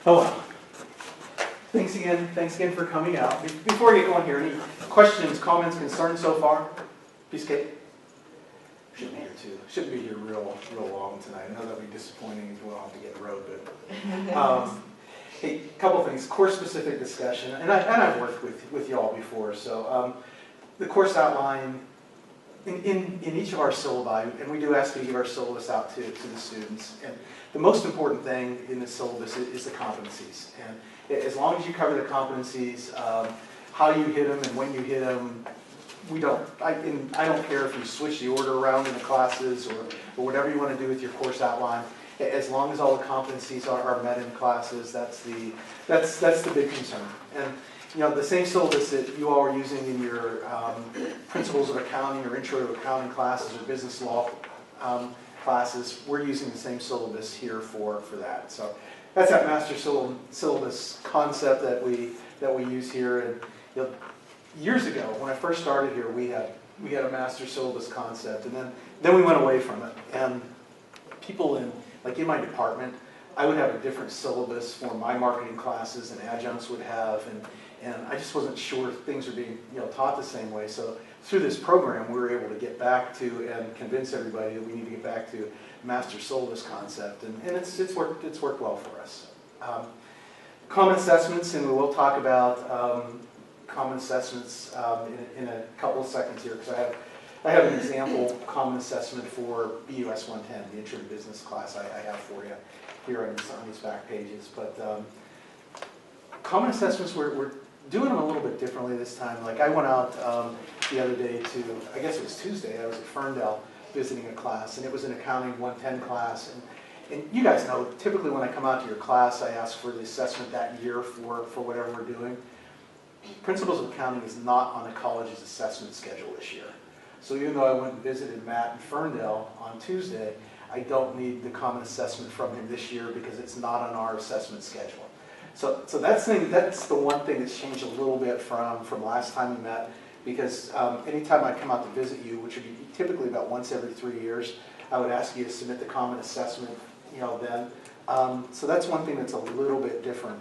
Oh, well. Thanks again for coming out. Before we get going here, any questions, comments, concerns so far? Piece of cake? Shouldn't be here too. Shouldn't be here real long tonight. I know that'll be disappointing if we'll have to get the road, but hey, a couple things. Course-specific discussion, and I've worked with y'all before. So the course outline in each of our syllabi, and we do ask to give our syllabus out to the students. And the most important thing in the syllabus is the competencies. And as long as you cover the competencies, how you hit them and when you hit them, I don't care if you switch the order around in the classes or whatever you want to do with your course outline. As long as all the competencies are met in classes, that's the big concern. And you know, the same syllabus that you all are using in your principles of accounting or intro to accounting classes or business law classes, we're using the same syllabus here for that. So that's that master syllabus concept that we use here. And you know, years ago, when I first started here, we had a master syllabus concept, and then we went away from it. And people in my department, I would have a different syllabus for my marketing classes than adjuncts would have, and I just wasn't sure if things were being taught the same way. So through this program, we were able to get back to and convince everybody that we need to get back to master syllabus concept, and it's worked well for us. Common assessments, and we will talk about common assessments in a couple of seconds here, because I have an example common assessment for BUS 110, the Intro to Business class I have for you here on these back pages. But common assessments, we're doing them a little bit differently this time. Like I went out the other day to, I guess it was Tuesday, I was at Ferndale visiting a class, and it was an Accounting 110 class. And you guys know, typically when I come out to your class, I ask for the assessment that year for whatever we're doing. Principles of Accounting is not on the college's assessment schedule this year. So even though I went and visited Matt in Ferndale on Tuesday, I don't need the common assessment from him this year because it's not on our assessment schedule. So that's the one thing that's changed a little bit from last time we met, because anytime I come out to visit you, which would be typically about once every 3 years, I would ask you to submit the common assessment, then. So that's one thing that's a little bit different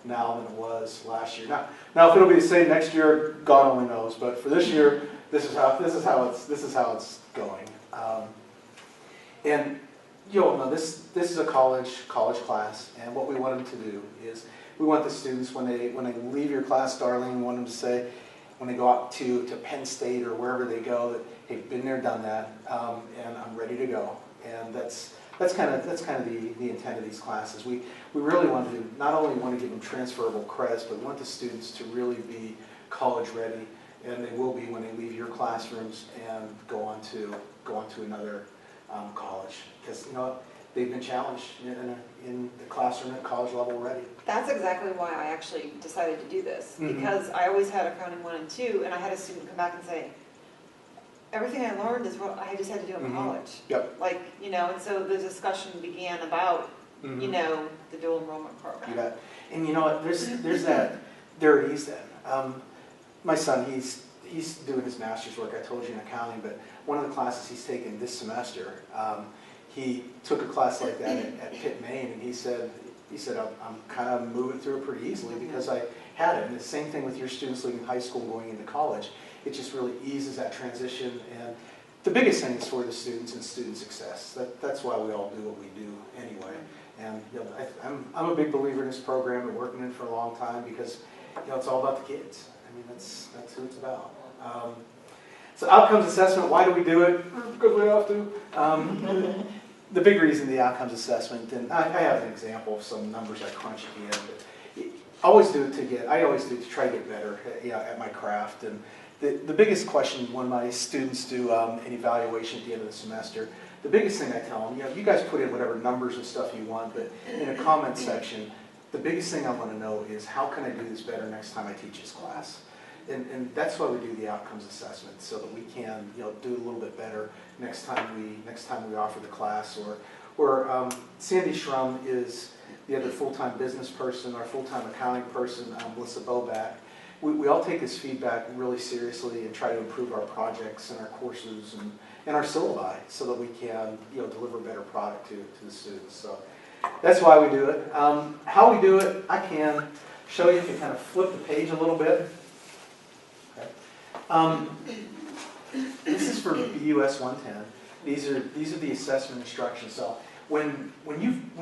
now than it was last year. Now if it'll be the same next year, God only knows. But for this year, this is how it's going. And you'll know this is a college class, and what we want them to do is we want the students when they leave your class, Darlene, we want them to say when they go out to Penn State or wherever they go that, hey, been there, done that, and I'm ready to go. And that's kind of the intent of these classes. We really want to not only want to give them transferable credits, but we want the students to really be college ready, and they will be when they leave your classrooms and go on to another college, because they've been challenged in the classroom at college level already. That's exactly why I actually decided to do this, because I always had Accounting 1 and 2, and I had a student come back and say, everything I learned is what I just had to do in college. Yep. And so the discussion began about, the dual enrollment program. You bet. And you know what, there it is then. My son, he's doing his master's work, I told you, in accounting, but one of the classes he's taken this semester, he took a class like that at Pitt, Maine, and he said, I'm kind of moving through it pretty easily because I had it. And the same thing with your students leaving high school and going into college. It just really eases that transition. And the biggest thing is for the students and student success. That's why we all do what we do anyway. And I'm a big believer in this program and working in it for a long time because it's all about the kids. I mean, that's who it's about. So outcomes assessment, why do we do it? Because we have to. The big reason the outcomes assessment, and I have an example of some numbers I crunch at the end, but I always do it to try to get better at my craft. And the biggest question when my students do an evaluation at the end of the semester, the biggest thing I tell them, you guys put in whatever numbers and stuff you want, but in a comment section, the biggest thing I want to know is how can I do this better next time I teach this class? And that's why we do the outcomes assessment, so that we can do a little bit better next time we offer the class. Or Sandy Schrum is the other full-time business person, our full-time accounting person, Melissa Boback. We all take this feedback really seriously and try to improve our projects and our courses and our syllabi so that we can deliver a better product to the students. So that's why we do it. How we do it, I can show you if you kind of flip the page a little bit. Okay. This is for BUS 110. These are the assessment instructions. So when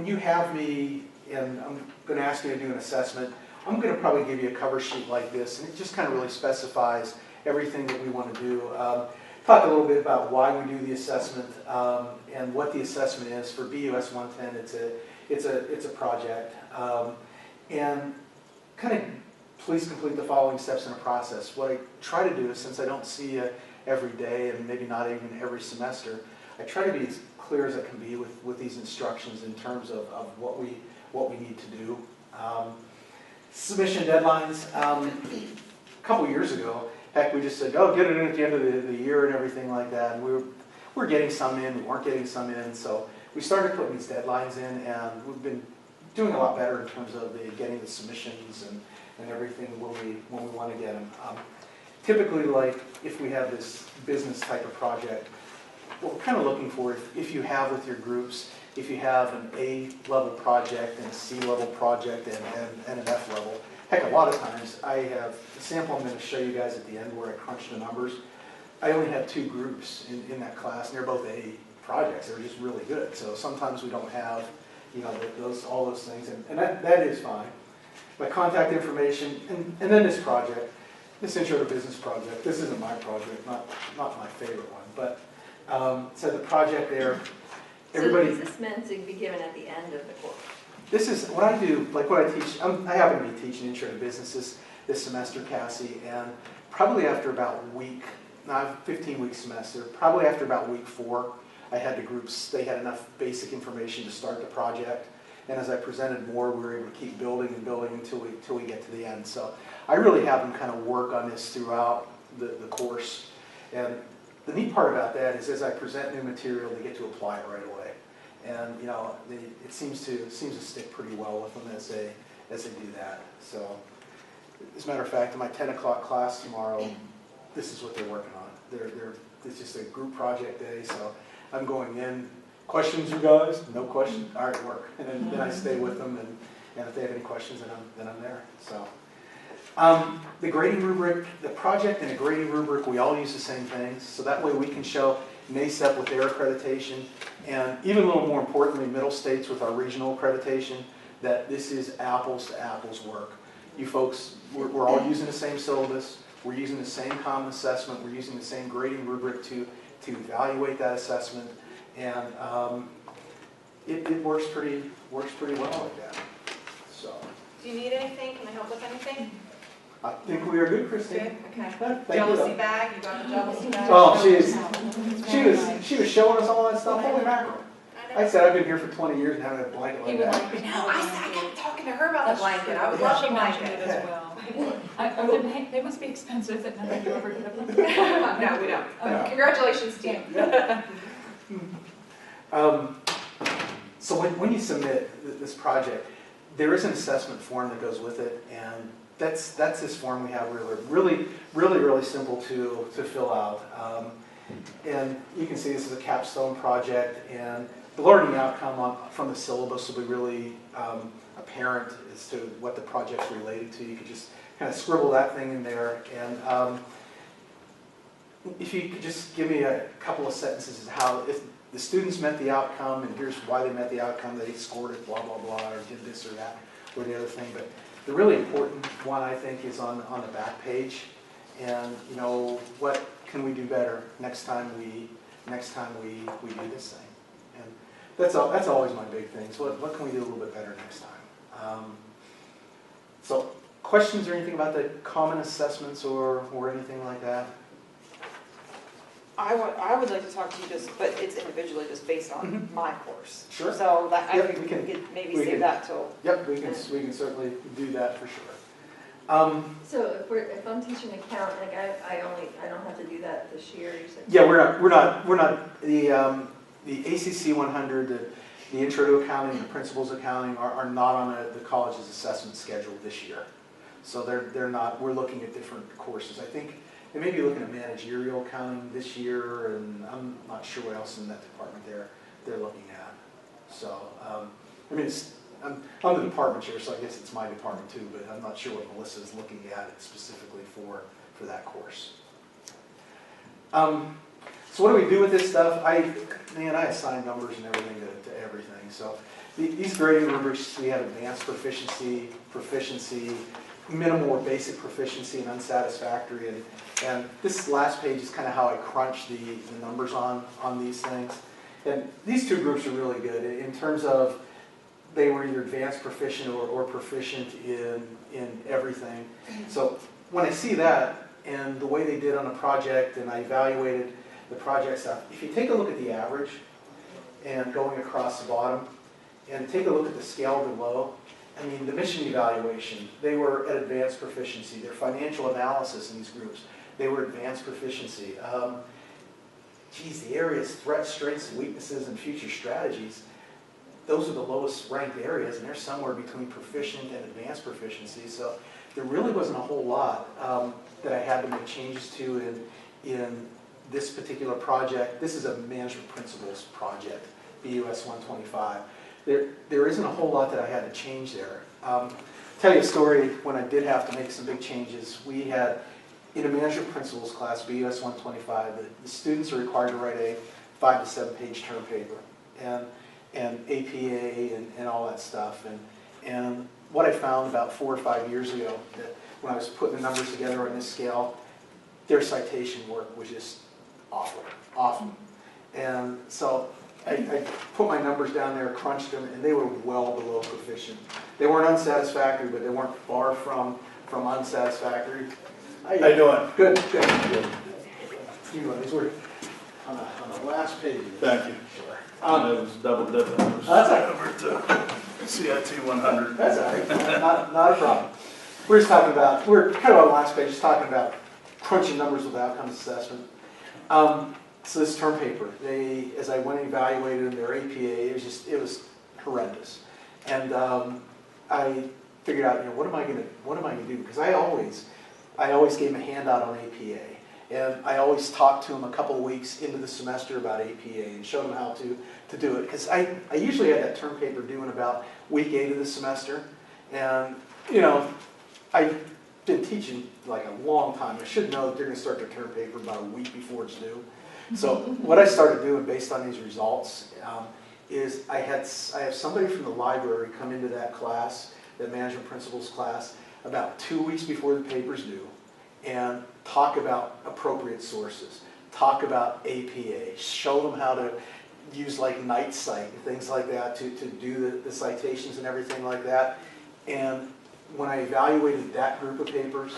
you have me and I'm going to ask you to do an assessment, I'm going to probably give you a cover sheet like this, and it just kind of really specifies everything that we want to do. Talk a little bit about why we do the assessment and what the assessment is. For BUS 110, it's a project, and kind of please complete the following steps in a process. What I try to do is, since I don't see you every day and maybe not even every semester, I try to be as clear as I can be with these instructions in terms of what we need to do. Submission deadlines. A couple years ago, heck, we just said, oh, get it in at the end of the year and everything like that. And we were getting some in, we weren't getting some in, so we started putting these deadlines in, and we've been doing a lot better in terms of getting the submissions and everything when we want to get them. Typically, like if we have this business type of project, what we're kind of looking for, if you have with your groups, if you have an A-level project and a C-level project and an F-level, heck, a lot of times I have the sample I'm going to show you guys at the end where I crunch the numbers. I only have 2 groups in that class, and they're both A projects. They're just really good. So sometimes we don't have, all those things, and that is fine. My contact information, and then this project, this Intro to Business project. This isn't my project, not my favorite one, but so the project there. Everybody, so is this meant to be given at the end of the course? This is what I do, like what I teach. I happen to be teaching Intro to Business this semester, Cassie, and probably after about week, now I have a 15-week semester, probably after about week 4, I had the groups, they had enough basic information to start the project. And as I presented more, we were able to keep building and building until we get to the end. So I really have them kind of work on this throughout the course. And the neat part about that is as I present new material, they get to apply it right away. And it seems to stick pretty well with them as they do that. So as a matter of fact, in my 10 o'clock class tomorrow, this is what they're working on. It's just a group project day, so I'm going in. Questions, you guys? No questions? All right, work. And then I stay with them, and if they have any questions, then I'm there. So the grading rubric, the project and a grading rubric, we all use the same things. So that way we can show NACEP with their accreditation, and even a little more importantly, Middle States with our regional accreditation, that this is apples to apples work. You folks, we're all using the same syllabus. We're using the same common assessment. We're using the same grading rubric to evaluate that assessment. And it works pretty well like that. So. Do you need anything? Can I help with anything? I think we are good, Christine. Good. Okay. Thank Jealousy you. bag. You got the jealousy bag. Oh, she was showing us all that stuff. Holy mackerel! I said I've been here for 20 years and haven't had a blanket like that. I kept talking to her about the blanket. I would love She a mentioned blanket. it as well. They must be expensive, that none of you ever get them. No, we don't. But congratulations to you. Yeah. So when you submit this project, there is an assessment form that goes with it, and that's this form we have. Really simple to fill out. And you can see this is a capstone project, and the learning outcome from the syllabus will be really apparent as to what the project's related to. You could just kind of scribble that thing in there, and if you could just give me a couple of sentences as how, if the students met the outcome, and here's why they met the outcome, they scored it, blah, blah, blah, or did this or that, or the other thing. But the really important one, I think, is on the back page. And, what can we do better next time we do this thing? And that's always my big thing. So what can we do a little bit better next time? So questions or anything about the common assessments or anything like that? I would like to talk to you but it's individually, just based on my course. Sure. So that I Yep, think we we can- could maybe we save can- that till. Yep, we can certainly do that for sure. So if I'm teaching account, like I don't have to do that this year, you said? Yeah, we're not the ACC 100, the Intro to Accounting, the Principles of Accounting are not on the college's assessment schedule this year. So they're not. We're looking at different courses. I think they may be looking at managerial accounting this year, and I'm not sure what else in that department they're looking at. So I mean, I'm the department chair, so I guess it's my department too, but I'm not sure what Melissa is looking at it specifically for that course. So what do we do with this stuff? I assign numbers and everything to everything. So these grading rubrics, we have advanced proficiency, proficiency, minimal or basic proficiency, and unsatisfactory. And this last page is kind of how I crunch the numbers on these things. And these two groups are really good in terms of they were either advanced proficient or proficient in everything. So when I see that and the way they did on a project and I evaluated the project stuff, if you take a look at the average and going across the bottom and take a look at the scale below, I mean, the mission evaluation, they were at advanced proficiency. Their financial analysis in these groups, they were advanced proficiency. The areas, threats, strengths, weaknesses, and future strategies, those are the lowest ranked areas, and they're somewhere between proficient and advanced proficiency. So there really wasn't a whole lot that I had to make changes to in this particular project. This is a management principles project, BUS 125. There isn't a whole lot that I had to change there. Tell you a story when I did have to make some big changes. We had, in a management principles class, BUS 125, the students are required to write a 5 to 7 page term paper and APA and all that stuff. And what I found about 4 or 5 years ago, that when I was putting the numbers together on this scale, their citation work was just awful. And so I put my numbers down there, crunched them, and they were well below proficient. They weren't unsatisfactory, but they weren't far from unsatisfactory. How you doing? Good. These were on the last page. Thank you. Sure. It was double dipping. That's all right. Over to CIT 100. That's all right. Not a problem. We're kind of on the last page, just talking about crunching numbers with outcomes assessment. So this term paper, as I went and evaluated their APA, it was horrendous. And I figured out, what am I gonna do? Because I always gave them a handout on APA. And I always talked to them a couple of weeks into the semester about APA and showed them how to do it. Because I usually had that term paper due in about week 8 of the semester. And, I've been teaching like a long time. I should know that they're going to start their term paper about a week before it's due. So what I started doing based on these results is I have somebody from the library come into that class, that management principles class, about 2 weeks before the paper's due, and talk about appropriate sources, talk about APA, show them how to use like Night Sight and things like that to do the citations and everything like that. And when I evaluated that group of papers,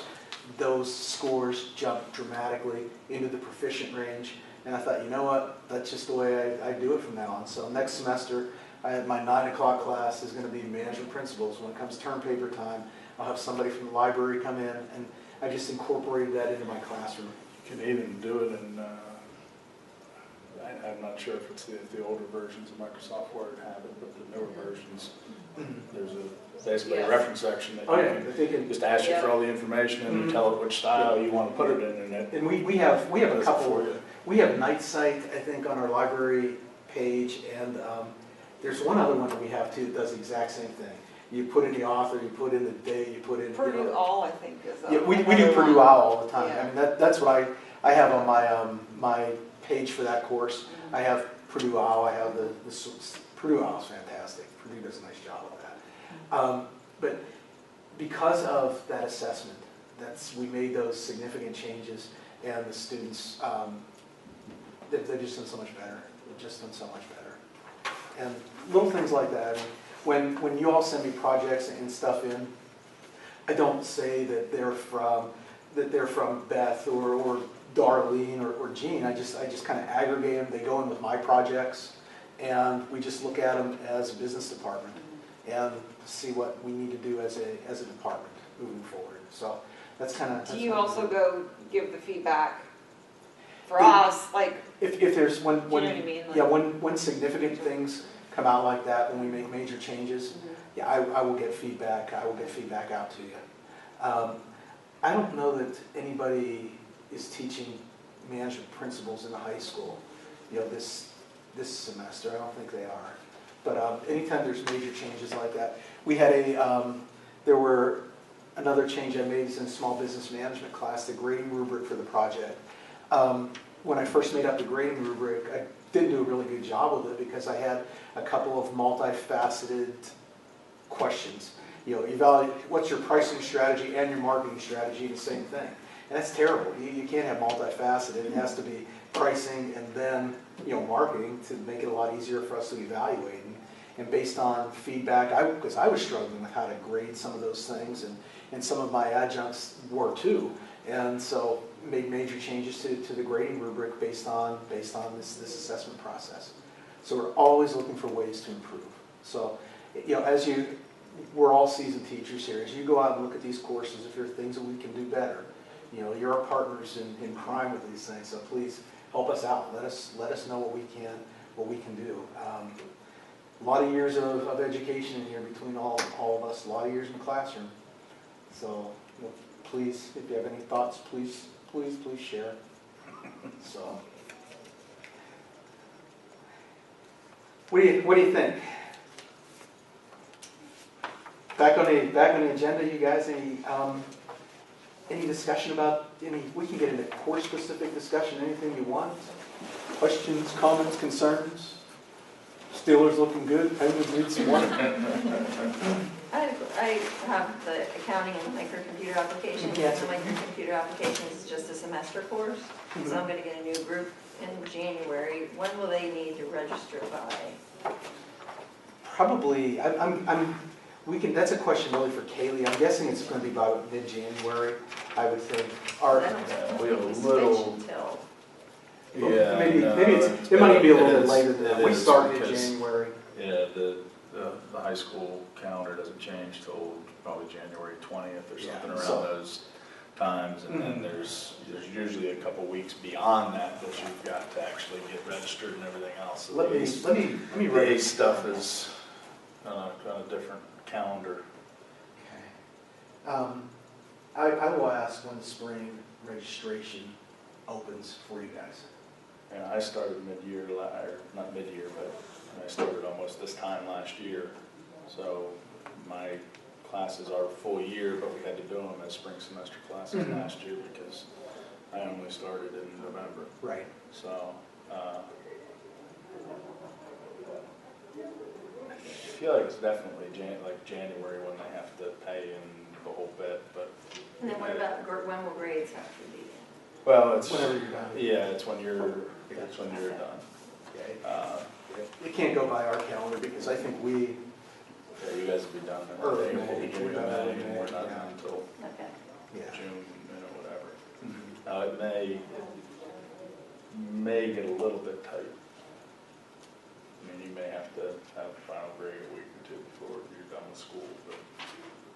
those scores jumped dramatically into the proficient range. And I thought, you know what, that's just the way I do it from now on. So next semester, my 9 o'clock class is going to be management principles. When it comes term paper time, I'll have somebody from the library come in, and I just incorporated that into my classroom. You can even do it in, I'm not sure if it's the older versions of Microsoft Word have it, but the newer versions, there's basically a reference section that you can just ask you for all the information and you tell it which style you want to put it in. And we have a couple. We have Night Sight, I think, on our library page, and there's one other one that we have too that does the exact same thing. You put in the author, you put in the day, you put in Purdue All, I think, is yeah, we do Purdue all the time. Yeah. I mean, that's what I have on my page for that course. I have Purdue All. I have the Purdue All is fantastic. Purdue does a nice job of that. But because of that assessment, we made those significant changes, and the students they've just done so much better. They've just done so much better. And little things like that. I mean, when you all send me projects and stuff in, I don't say that they're from Beth or Darlene or Jean. I just kind of aggregate them. They go in with my projects, and we just look at them as a business department and see what we need to do as a department moving forward. So that's kind of. Do you also go give the feedback for us, like? If there's when you know what I mean? Like, yeah, when significant things come out like that, when we make major changes, yeah, I will get feedback. I will get feedback out to you. I don't know that anybody is teaching management principles in the high school, this semester. I don't think they are. But anytime there's major changes like that, we had another change I made is in small business management class, the grading rubric for the project. When I first made up the grading rubric, I didn't do a really good job with it because I had a couple of multifaceted questions. You know, evaluate what's your pricing strategy and your marketing strategy, the same thing. And that's terrible. You can't have multifaceted. It has to be pricing and then, you know, marketing to make it a lot easier for us to evaluate. And based on feedback, because I was struggling with how to grade some of those things, and some of my adjuncts were too. And so made major changes to the grading rubric based on this assessment process. So we're always looking for ways to improve. So, you know, we're all seasoned teachers here. As you go out and look at these courses, if there are things that we can do better, you know, you're our partners in crime with these things. So please help us out. Let us know what we can do. A lot of years of education in here between all of us. A lot of years in the classroom. So, you know, please, if you have any thoughts, please share. So, what do you think? Back on the agenda, you guys. Any discussion about any? We can get into course-specific discussion. Anything you want? Questions, comments, concerns? Steelers looking good. Penguins need some work. I have the accounting and microcomputer applications. Yes. The microcomputer application is just a semester course, so I'm going to get a new group in January. When will they need to register by? Probably. That's a question really for Kaylee. I'm guessing it's going to be about mid-January. I would think. we have a little. Until Maybe it might be a little bit later than that. We start in January. Yeah, the high school calendar doesn't change till probably January 20th or something around those times, and then there's usually a couple weeks beyond that you've got to actually get registered and everything else. So Let me the read. stuff is on a different calendar. Okay. I will ask when the spring registration opens for you guys. And I started mid-year, or not mid-year, but I started almost this time last year. So my classes are full year, but we had to do them as spring semester classes last year because I only started in November. Right. So I feel like it's definitely January when they have to pay in the whole bit, but. And then what about when will grades have to be? Well, it's Whenever you're done. Yeah, it's when you're done. Okay. It can't go by our calendar because I think we. Yeah, you guys will be done in Early May, May, beginning of May, and we're not done until Okay. June, whatever. It may get a little bit tight. I mean, you may have to have the final grade a week or two before you're done with school, but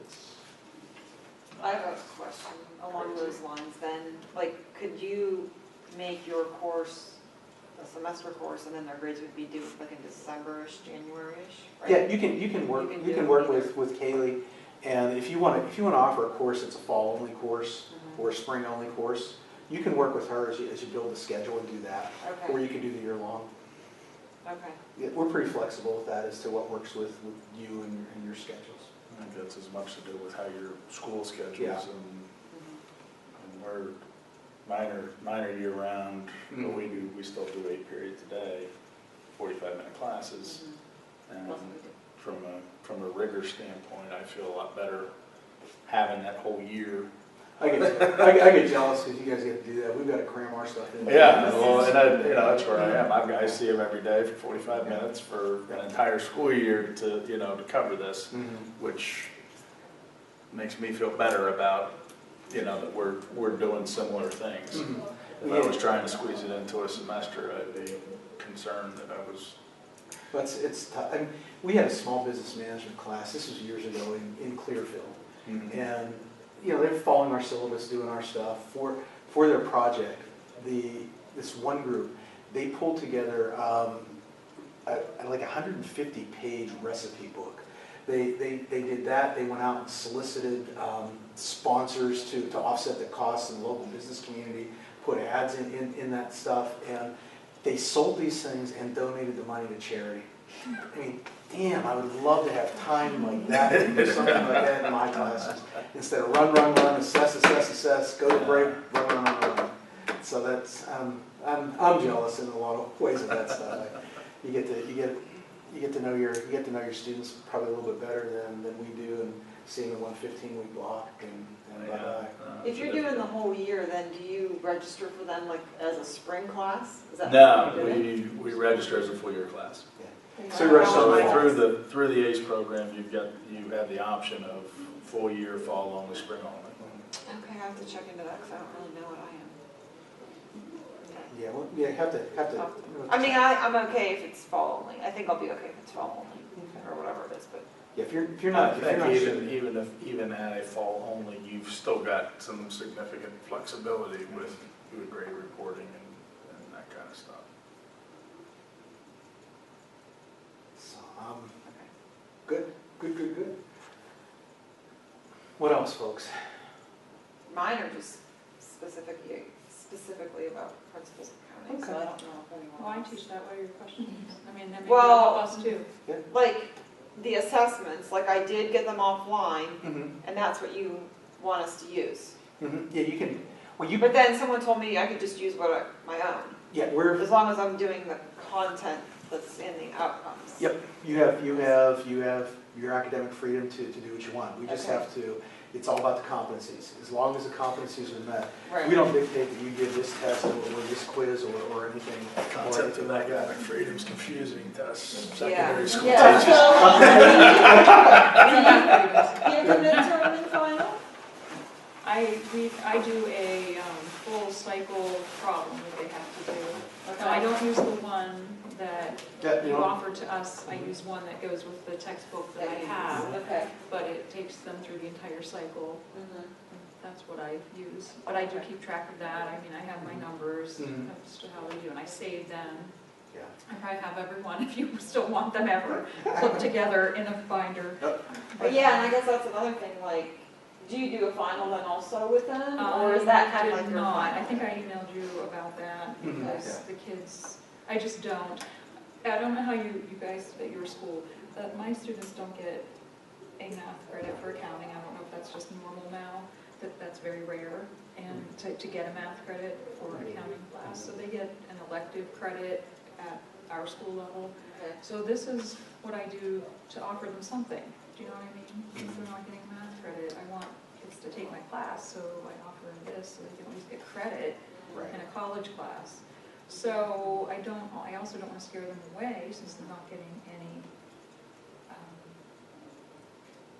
it's. I have a question along those lines then. Like, could you make your course a semester course and then their grades would be due like in December-ish, January-ish? Right? Yeah, you can work with Kaylee, and if you want to offer a course that's a fall only course or a spring only course, you can work with her as you build the schedule and do that, or you can do the year long. Okay. Yeah, we're pretty flexible with that as to what works with you and your schedules. I think that's as much to do with how your school schedules and we're minor year round, but we still do 8 periods a day, 45-minute classes, and from a rigor standpoint, I feel a lot better having that whole year. I get jealous because you guys get to do that. We've got to cram our stuff in. Yeah, well, and that's where I am. I see them every day for 45 minutes for an entire school year to cover this, which makes me feel better about that we're doing similar things. If I was trying to squeeze it into a semester, I'd be concerned that I was. But it's tough. I mean, we had a small business management class. This was years ago in Clearfield, and they're following our syllabus, doing our stuff for their project. This one group, they pulled together like a 150-page recipe book. They did that. They went out and solicited sponsors to offset the costs in the local business community, put ads in that stuff, and they sold these things and donated the money to charity. I mean, damn, I would love to have time like that, and do something like that in my classes. Instead of run, assess, go to break, run. So that's, I'm jealous in a lot of ways of that stuff. You get to know your students probably a little bit better than we do, and seeing them on 15-week block and bye-bye. If you're doing the whole year, then do you register for them like as a spring class? Is that No, how you do it? we register as a full year class. So you register So through the ACE program, you have the option of full year, fall only, spring only. Okay, I have to check into that because I don't really know what I am. Yeah, well, yeah, have to. I mean, I'm okay if it's fall only. I think I'll be okay if it's fall only or whatever it is, but. Yeah, if you're not, I think even at a fall only, you've still got some significant flexibility with grade reporting and that kind of stuff. So, good. What else, folks? Mine are just specifically about principles of accounting, so I don't know if anyone. Well, I else. teach that. What are your questions? I mean, that maybe Well- help us too. Like, the assessments, like I did get them offline, Mm-hmm. and that's what you want us to use. Mm-hmm. Yeah, you can. Well, you. But then someone told me I could just use my own, Yeah, we're. as long as I'm doing the content that's in the outcomes. Yep. You have your academic freedom to do what you want. We just Okay. have to. It's all about the competencies. As long as the competencies are met, Right. we don't dictate that you give this test or this quiz or anything. The concept of academic freedom is confusing to us Yeah. secondary school Yeah. teachers. Give the midterm and final? I do a full cycle problem that they have to do. Now, I don't use the one that Yeah, you offer to us. I use one that goes with the textbook that I have, Okay. but it takes them through the entire cycle. Mhm. That's what I use. But I do keep track of that. I mean, I have my numbers Mhm. as to how they do, and I save them. Yeah. I probably have everyone, if you still want them ever, put together in a binder. But yeah, and I guess that's another thing, like, do you do a final then also with them, or is that kind of like did your not. final? I think I emailed you about that Mhm. because the kids, I just don't. I don't know how you guys at your school, but my students don't get a math credit for accounting. I don't know if that's just normal now, that's very rare. And to get a math credit for accounting class, so they get an elective credit at our school level. Okay. So this is what I do to offer them something. Do you know what I mean? If they're not getting a math credit, I want kids to take my class, so I offer them this so they can at least get credit Right. in a college class. So I also don't want to scare them away since they're not getting any,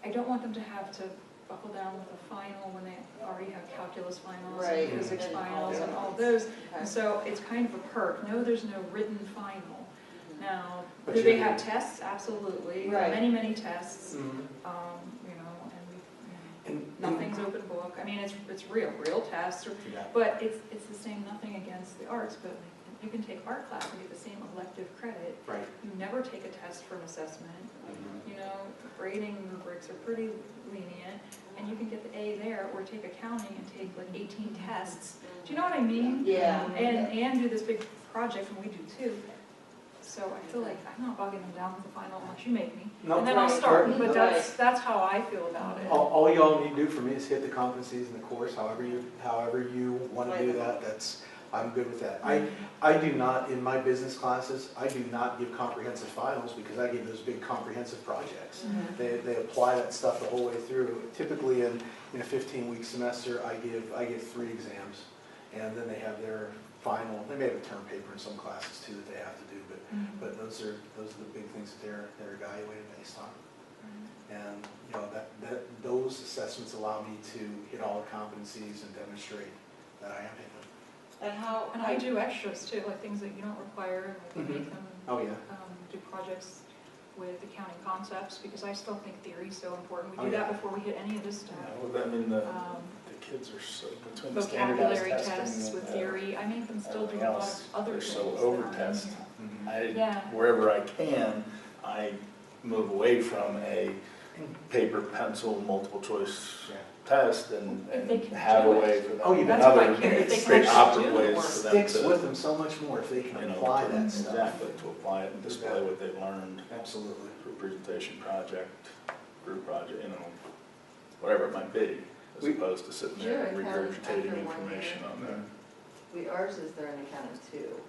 I don't want them to have to buckle down with a final when they already have calculus finals Right, and physics and all finals the and all others. those. Okay. And so it's kind of a perk. No, there's no written final. Now, But do they you- have tests? Absolutely. Right. Many, many tests. Mhm. And nothing's open book. I mean, it's real tests. Yeah. But it's the same, nothing against the arts, but you can take art class and get the same elective credit. Right. You never take a test for an assessment. Mhm. You know, grading rubrics are pretty lenient, and you can get the A there, or take accounting and take like 18 tests. Do you know what I mean? Yeah. And do this big project, and we do too. So I feel like I'm not bogging them down with the final unless you make me. No, And then I'll right. start, but Right. that's how I feel about it. All y'all need to do for me is hit the competencies in the course, however you want to do that, I'm good with that. I do not, in my business classes, I do not give comprehensive finals because I give those big comprehensive projects. Mhm. They apply that stuff the whole way through. Typically in a 15-week semester, I give 3 exams, and then they have their final. They may have a term paper in some classes too that they have to do, but those are the big things that they're evaluated based on. And you know those assessments allow me to hit all the competencies and demonstrate that I am hitting them. And how? And I do extras too, like things that you don't require, like make them Oh yeah. do projects with accounting concepts, because I still think theory is so important. Oh, We do yeah. that before we hit any of this stuff. Yeah, well, I mean, the kids are so, between the standardized Vocabulary testing tests and with theory, I make them still do everything a lot else, of other they're things. so that aren't in over-test. here. Mhm. Yeah. Wherever I can, I move away from a paper, pencil, multiple choice Yeah. test and If they can have a do it. way for them. Oh, yeah, that's other what I care. If they can great actually operative do the ways work. for them Sticks to, with them so much more if they can you know, apply to- that stuff. exactly, to apply it and display what they've learned Absolutely. through a presentation project, group project, you know, whatever it might be, as opposed to sitting there and Sure, accounting after regurgitating 1 information year. on there. Ours is there in accounting too.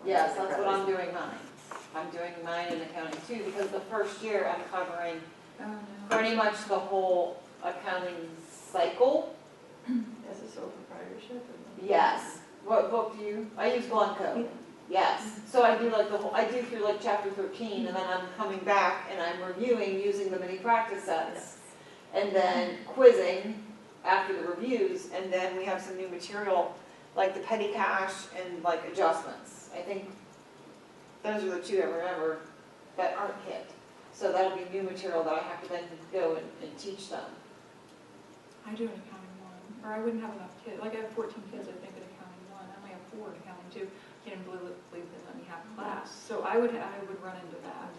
Yes, that's what I'm doing mine. I'm doing mine in accounting too, because the first year I'm covering Oh, no. pretty much the whole accounting cycle. As a sole proprietorship. Yes. What book do you, I use Blanco. Yes. So I do like the whole, I do through like chapter 13 and then I'm coming back and I'm reviewing using the mini practice sets. And then quizzing after the reviews, and then we have some new material like the petty cash and like adjustments. I think those are the two I remember that aren't hit. So that'll be new material that I have to then go and teach them. I do an accounting 1, or I wouldn't have enough kids. Like I have 14 kids, I think, in accounting 1. I only have 4 in accounting 2. Can't even believe they let me have class. So I would run into that.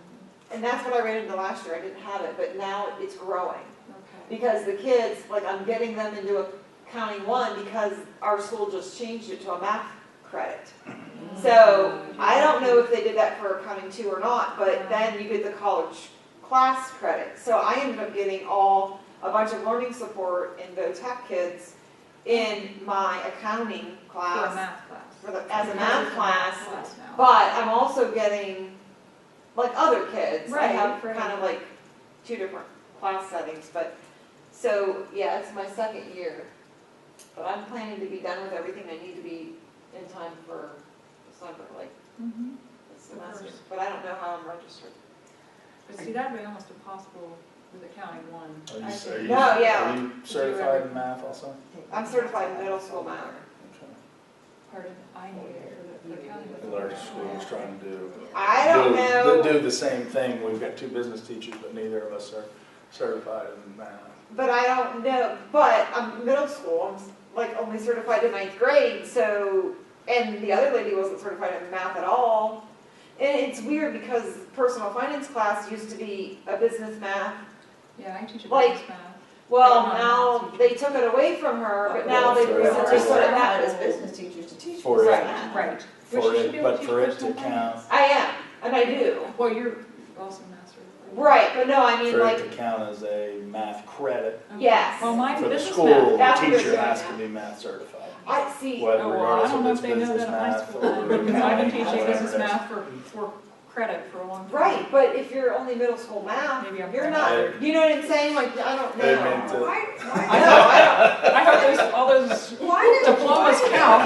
And that's what I ran into last year. I didn't have it, but now it's growing. Okay. Because the kids, like I'm getting them into accounting 1 because our school just changed it to a math credit. So I don't know if they did that for accounting 2 or not, but then you get the college class credit. So I ended up getting a bunch of learning support in VOTEC kids in my accounting For class, a math class. as a math class, now. but I'm also getting like other kids. I Right, have right. kind of like 2 different class settings, but so yeah, it's my second year. But I'm planning to be done with everything I need to be in time for December, like Mhm. this semester. course. But I don't know how I'm registered. But see, that'd be almost impossible with accounting 1. Are I you, think- are you, No, yeah. are you certified in math also? I'm certified in middle school math. Okay. Pardon, I need it for the accounting. What our school is trying to do. I don't know, Do the same thing. We've got 2 business teachers, but neither of us are certified in math. but I don't know, but I'm middle school, I'm like only certified in 9th grade, so, and the other lady wasn't certified in math at all. And it's weird because personal finance class used to be a business math. Yeah, I teach a Like, business math. Well, I'm not a now math teacher. they took it away from her, but now Well, they for- recently for- started Certified as that. business teachers to teach. For business it. math. Right. For Which you should it, be able but to for teach it to personal finance. count, I am, and I do. Well, you're also master. Right, but no, I mean for like, it to count as a math credit, yes. Well, mine's for the business school, math. the That's what they're teacher doing has now. to be math certified. I see, Whether Oh, well, I regardless don't of know it's if they know business that at my math school, or because I've been accounting, teaching whatever business it is. math for credit for a long time. right, but if you're only middle school math, Maybe I'm you're wrong. not, you know what I'm saying? Like, I don't They know. meant to- Why, No, why, I I hope all those why did, diplomas why count.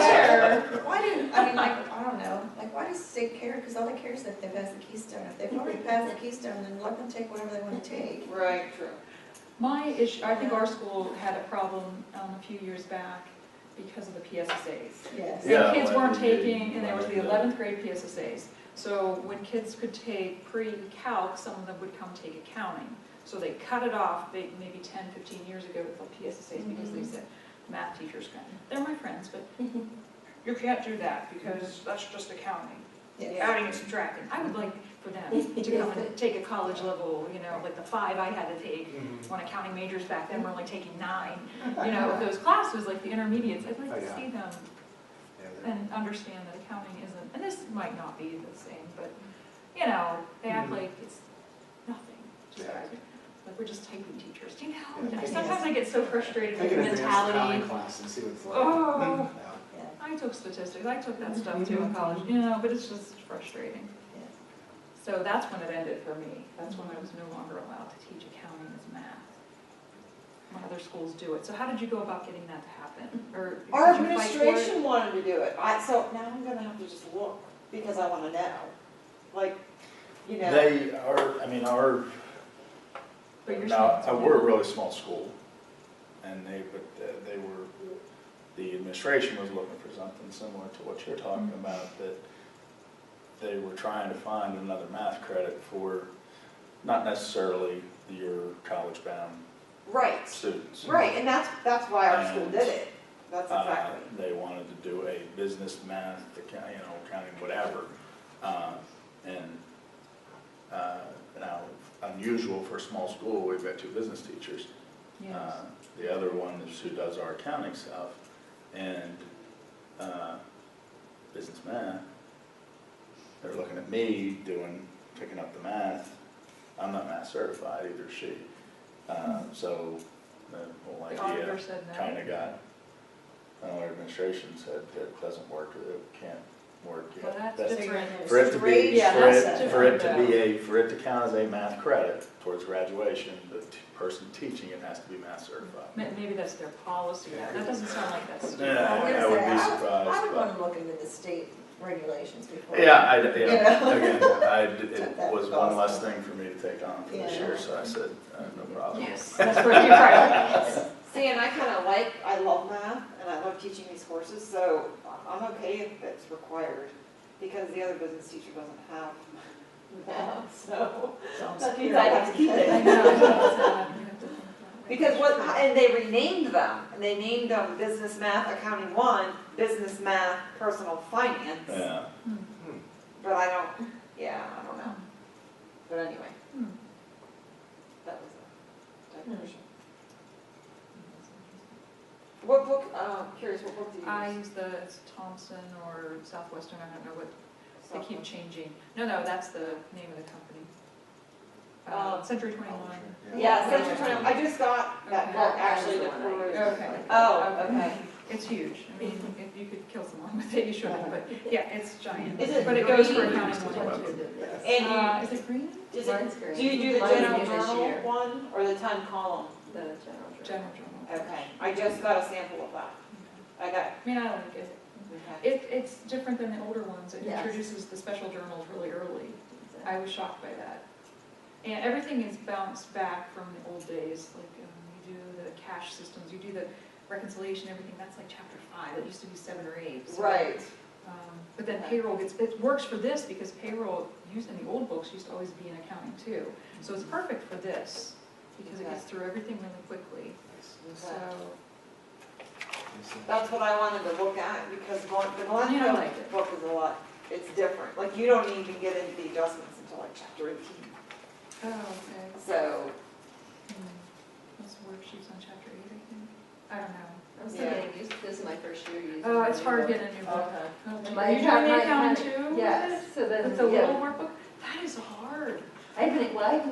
didn't, why didn't, I mean, like, I don't know, like, why does the state care? Because all they care is that they pass the Keystone. If they've already passed the Keystone, then let them take whatever they want to take. don't. Right, true. My issue, I think our school had a problem a few years back because of the PSSAs. Yes. Yeah, And kids when weren't they- taking, and there was the when they- 11th grade PSSAs. So when kids could take pre-calc, some of them would come take accounting. So they cut it off, maybe 10, 15 years ago with the PSSAs because they said, math teachers can. They're my friends, but you can't do that because that's just accounting. Yes. Adding and subtracting. I would like for them to come and take a college level, you know, like the 5 I had to take when accounting majors back then were only taking 9. You know, those classes, like the intermediates, I'd like Oh, to yeah. see them Yeah, and understand that accounting isn't, and this might not be the same, but, you know, they act like it's nothing. Just Yeah. like we're just typing teachers, do you know? Yeah. Sometimes I get so frustrated with Take the an advanced accounting mentality. class and see what it's like. Oh. Yeah. I took statistics, I took that stuff too in college, you know, but it's just frustrating. Yes. So that's when it ended for me. That's when I was no longer allowed to teach accounting as math. When other schools do it. So how did you go about getting that to happen? Or Our did you fight for it? administration wanted to do it. So now I'm gonna have to just look because I wanna know. Like, you know. They are, I mean, our, But you're now, saying it's we're a really small school, and they were, the administration was looking for something similar to what you're talking about, that they were trying to find another math credit for, not necessarily your college-bound Right, students. right, and that's why our school And, did it. That's exactly. They wanted to do a business math, accounting, whatever. And now, unusual for a small school. We've got 2 business teachers. Yes. The other one is who does our accounting stuff, and business math. They're looking at me picking up the math. I'm not math certified, either is she. So the whole The auditor idea said no. kind of got, our administration said it doesn't work, it can't work Well, yet. that's That's- different. For it to be, Yeah, that's for it to different, be for it to count as a math credit towards graduation, the person teaching it has to be math certified. Maybe that's their policy. That doesn't sound like that's. Yeah, I would be surprised. I would but- want to look into the state regulations before. Yeah, You know? again, Took it that was one less cost. thing for me to take on for this Yeah. year, so I said, no problem. Yes, that's where you're right. See, and I love math, and I love teaching these courses, so I'm okay if it's required, because the other business teacher doesn't have math, so that means I have to keep I it. know. You have to think that way. Because and they renamed them, and they named them Business Math Accounting 1, Business Math Personal Finance, Yeah, but I don't know. But anyway, Hmm. that was a diversion. What book, curious, what book do you use? I use the Thompson or Southwestern, I don't know what, they keep changing. No, that's the name of the company. Century 21. Yeah, Century 21, I just got that Okay. book actually to peruse. Okay. Oh, okay. It's huge. I mean, if you could kill someone with it, you shouldn't, but yeah, it's giant. Is it But it goes for green? accounting 1 and 2. And Is it green? do Mine's you do the Mine general is this journal year. one or the time column? The general General journal. Okay, I just got a sample of that. I got, I mean, I like it. It's different than the older ones. It Yes. introduces the special journals really early. I was shocked by that. And everything is bounced back from the old days, like you do the cash systems, you do the reconciliation, everything, that's like chapter 5, it used to be 7 or 8. So, right. But then payroll it works for this because payroll used in the old books used to always be in accounting too. So it's perfect for this because it gets through everything really quickly. So, That's what I wanted to look at because the Glenn Yeah, I like Cook it. book is a lot, it's different. Like you don't even get into the adjustments until like chapter 18. oh, okay. So, Those worksheets on chapter 8, I think. I don't know. I'm still getting used, this is my first year using. Oh, it's the hard new getting a new book. Okay. Oh, And Are you doing the accounting too? Yes, so then, With the yeah. little workbook? That is hard. I haven't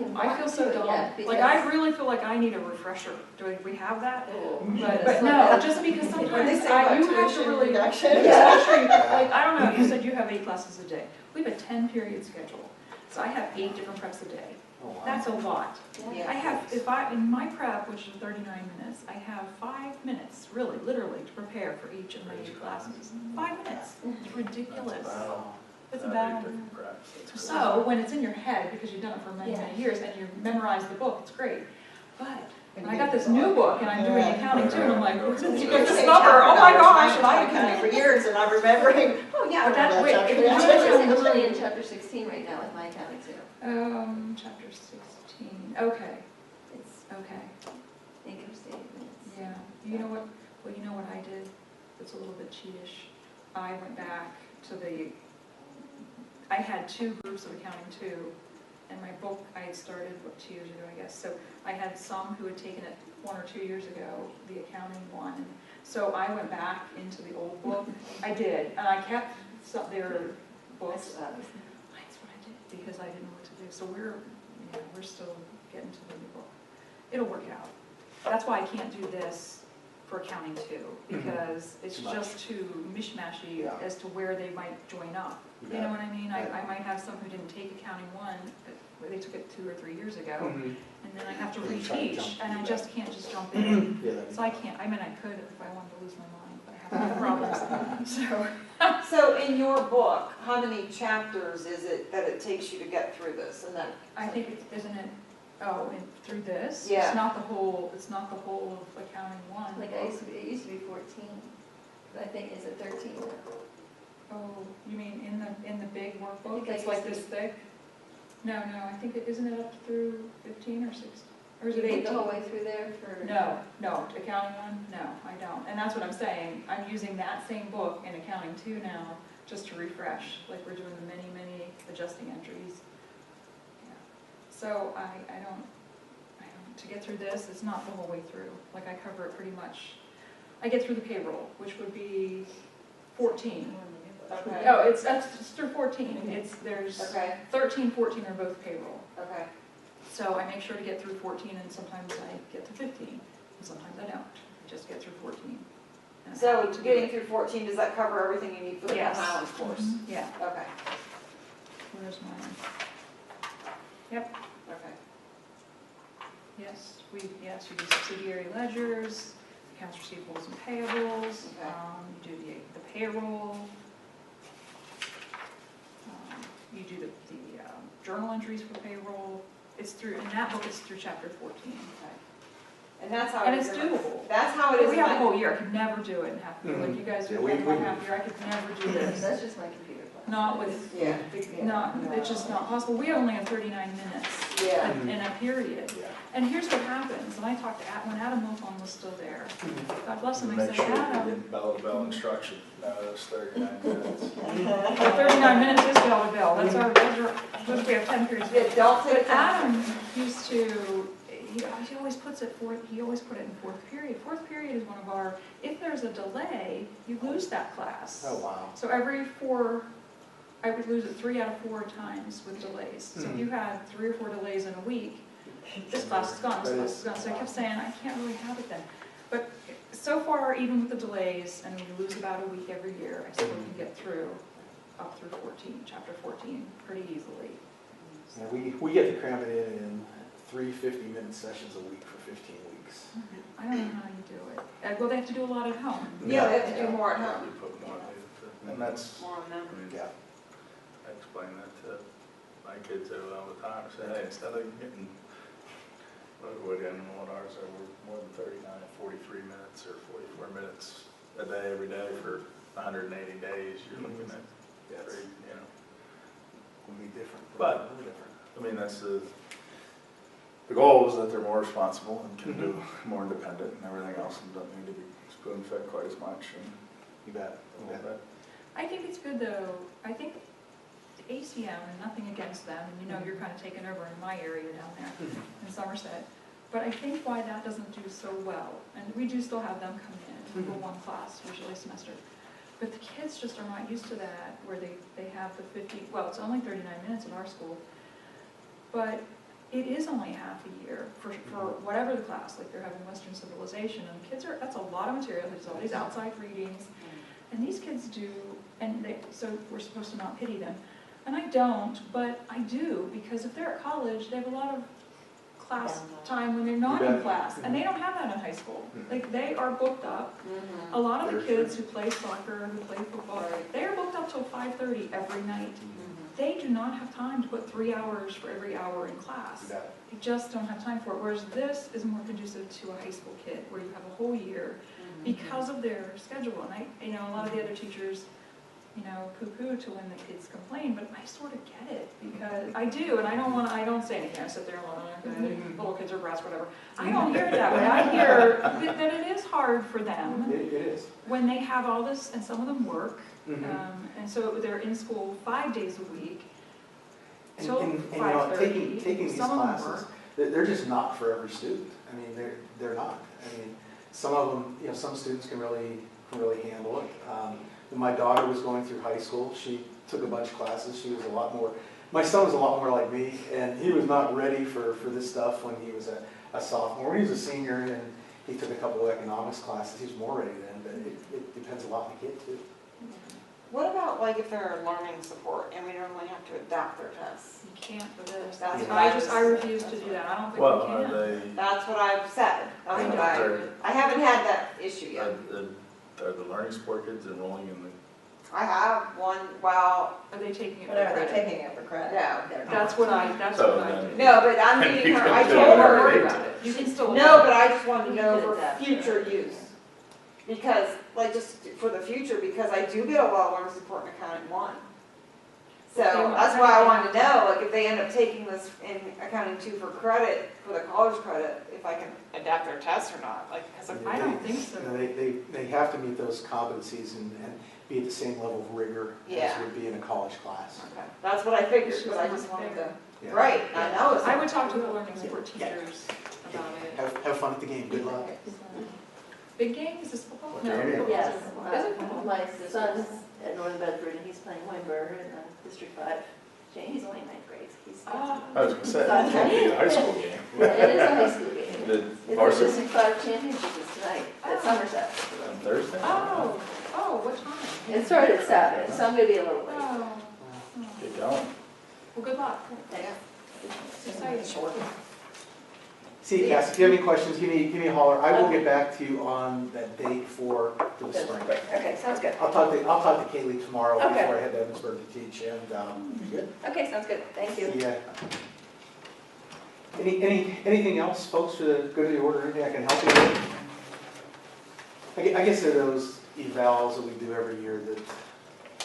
even I feel so dumb. Like, I really feel like I need a refresher. Do we have that? But no, just because When they sometimes say about you have to tuition really. reduction. Especially, like, I don't know, you said you have 8 classes a day. We have a 10-period schedule. So I have 8 different preps a day. That's a lot. yeah. I have, in my prep, which is 39 minutes, I have 5 minutes, really, literally, to prepare for each of my 8 classes. 5 minutes. It's ridiculous. It's a battle. So, when it's in your head, because you've done it for many, many years, and you memorize the book, it's great. But when I got this new book, and I'm doing accounting too, and I'm like, what's this number? Oh my gosh, and I accounting for years, and I'm remembering, oh yeah, I But that's- remember wait, that if you chapter. do it- I'm really in chapter 16 right now with my accounting too. Chapter 16, okay, It's okay, income statements. yeah. You know what I did? It's a little bit cheatish. I went back to I had 2 groups of accounting too, and my book, I had started, 2 years ago, I guess. So I had some who had taken it 1 or 2 years ago, the accounting one. And so I went back into the old book. I did, and I kept their books. That's what I did, because I didn't know what to do. So we're still getting to the new book. It'll work out. That's why I can't do this for accounting too, because it's Too much. just too mishmashy Yeah. as to where they might join up. You know what I mean? I might have some who didn't take accounting 1, but they took it 2 or 3 years ago, and then I have to And try to reteach, jump and I through just can't just jump in. Yeah, that'd be So I can't, I mean, I could if I wanted to lose my mind, but I have problems. So, So in your book, how many chapters is it that it takes you to get through this? And then, I think, isn't it, through this? Yeah. It's not the whole of accounting 1. Like it used to be 14, but I think, is it 13 now? Oh, you mean in the big I workbook? think I It's like used this thick? No, I think isn't it up through 15 or 16? Or is You it read 18? the whole way through there for? No, accounting 1, no, I don't. And that's what I'm saying. I'm using that same book in accounting 2 now, just to refresh, like we're doing the many adjusting entries. Yeah. So I don't, to get through this, it's not the whole way through. Like I cover it pretty much. I get through the payroll, which would be 14. Okay. Oh, it's through 14. There's Okay, 13, 14 are both payroll. okay. So I make sure to get through 14, and sometimes I get to 15, and sometimes I don't. I just get through 14. And I So have to do getting it. through 14, does that cover everything you need for the Penn Yes. Highlands course? Mhm, yeah. Okay, Where's mine? Yep. okay. Yes, we do subsidiary ledgers, accounts receivables and payables, Okay. you do the payroll, you do the journal entries for payroll. It's through, in that book, it's through chapter 14. Okay. And that's how And it it's is. in my- doable. That's how it But is. we in have a my- whole year, I could never do it in half a year, like you guys do Yeah, it in we- half a year, I could never do this. That's just my computer class. Not with, Yeah. it's just not possible. We only have 39 minutes Yeah. in a period. Yeah. And here's what happens, and I talked to when Adam Wilfong was still there. God bless him, I Make said, sure you're Adam, getting bell-to-bell instruction. No, that's 39 minutes. 39 minutes is bell to bell, that's our, we have 10 periods. Yeah, don't take But time. Adam used to, he always puts it he always put it in fourth period. Fourth period is one of our, if there's a delay, you lose that class. Oh, wow. So every 4, I would lose it 3 out of 4 times with delays. So if you had 3 or 4 delays in a week, this class is gone, this class is gone. So I kept saying, I can't really have it then. But so far, even with the delays, and we lose about a week every year, I still can get through, up through 14, chapter 14, pretty easily. Yeah, we get to cram it in 3 50-minute sessions a week for 15 weeks. I don't know how you do it. Well, they have to do a lot at home. Yeah, they have to do more at Yeah, home. we put more into it. And that's, More on I them. mean, Yeah. I explain that to my kids all the time. I say, hey, instead of getting, what I don't know what ours are, we're more than 39, 43 minutes or 44 minutes a day, every day for 180 days, you're looking at, Yes. you know. Will be different. But- Really different. I mean, that's the goal is that they're more responsible and can do more independent and everything else and don't need to be spoon-fed quite as much and You bet. a You little bet. bit. I think it's good though, I think the ACM, and nothing against them, and you know you're kind of taking over in my area down there in Somerset, but I think why that doesn't do so well, and we do still have them come in for one class, usually a semester, but the kids just are not used to that, where they have the 50, well, it's only 39 minutes in our school, but it is only half a year for whatever the class, like they're having Western Civilization, and the kids are, that's a lot of material, there's all these outside readings, and these kids do, and so we're supposed to not pity them. And I don't, but I do, because if they're at college, they have a lot of class time when they're not in class, and they don't have that in high school. Like, they are booked up. Mhm. A lot of the Very kids who play soccer, who play football, they are booked up till 5:30 every night. Mhm. They do not have time to put 3 hours for every hour in class. You bet. They just don't have time for it, whereas this is more conducive to a high school kid, where you have a whole year because of their schedule. And a lot of the other teachers, poo-poo to when the kids complain, but I sort of get it, because I do, and I don't say anything. I sit there and little kids are brats, whatever. I don't hear it that way. I hear that it is hard for them It is. when they have all this, and some of them work, Mhm. and so they're in school 5 days a week, And- till and, 5:30. taking these Some of them classes, work. they're just not for every student. I mean, they're not. I mean, some of them, some students can really handle it. When my daughter was going through high school, she took a bunch of classes. She was a lot more, my son was a lot more like me, and he was not ready for this stuff when he was a sophomore. When he was a senior and he took a couple of economics classes, he was more ready then, but it depends a lot on the kid too. What about like if they're learning support and we normally have to adapt their tests? You can't for this. That's what I refuse to do that. I don't think Well, we are can. they, That's what I've said. That's I what don't do are, it. I haven't had that issue yet. are the learning support kids enrolling in the, I have one, well, Are they taking it for Whatever, they're credit? taking it for credit. No. They're not. That's what I do. no, but I'm meeting her, I You told Don't can her, worry about it. You can still. no, but I just wanted to know You can for adapt. future use. Because, like, just for the future, because I do get a lot of learning support in accounting 1. So Okay, well, that's why I wanted to know, like, if they end up taking this in accounting 2 for credit, for the college credit, if I can adapt their tests or not, like, because I don't think so. They have to meet those competencies and be at the same level of rigor Yeah. as would be in a college class. okay, that's what I figured, but I just wanted to, Yeah. right, I know it's. I would talk to the learning support teachers about it. Have fun at the game, good luck. Big game, is this football? What No. game? football. Yes, Is it football? my son's at Northern Bedford and he's playing Weinberg in District 5. He's only ninth grade. He's Oh. I was gonna say, it can't be a high school game. Yeah, it is a high school game. The The varsity District 5 championship is tonight at Oh. Somerset. on Thursday? Oh, what time? It started at 7, so I'm gonna be a little late. Oh. Get going. Well, good luck. Thanks. It's exciting. See, Cass, if you have any questions, give me a holler. I will get back to you on that date for the spring. Okay, sounds good. I'll talk to Kaylee tomorrow Okay. before I head to Evansburg to teach, and, good. Okay, sounds good. Thank you. Yeah. Anything else, folks, for the good of the order, anything I can help you with? I guess there are those evals that we do every year that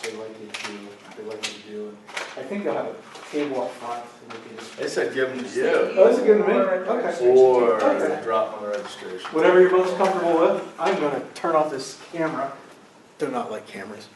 they like you to do. And I think they'll have a table up front. And we can just, They said give them to you, oh, that's a good one. Okay. or Okay. drop on the registration. Whatever you're most comfortable with. I'm gonna turn off this camera. Do not like cameras.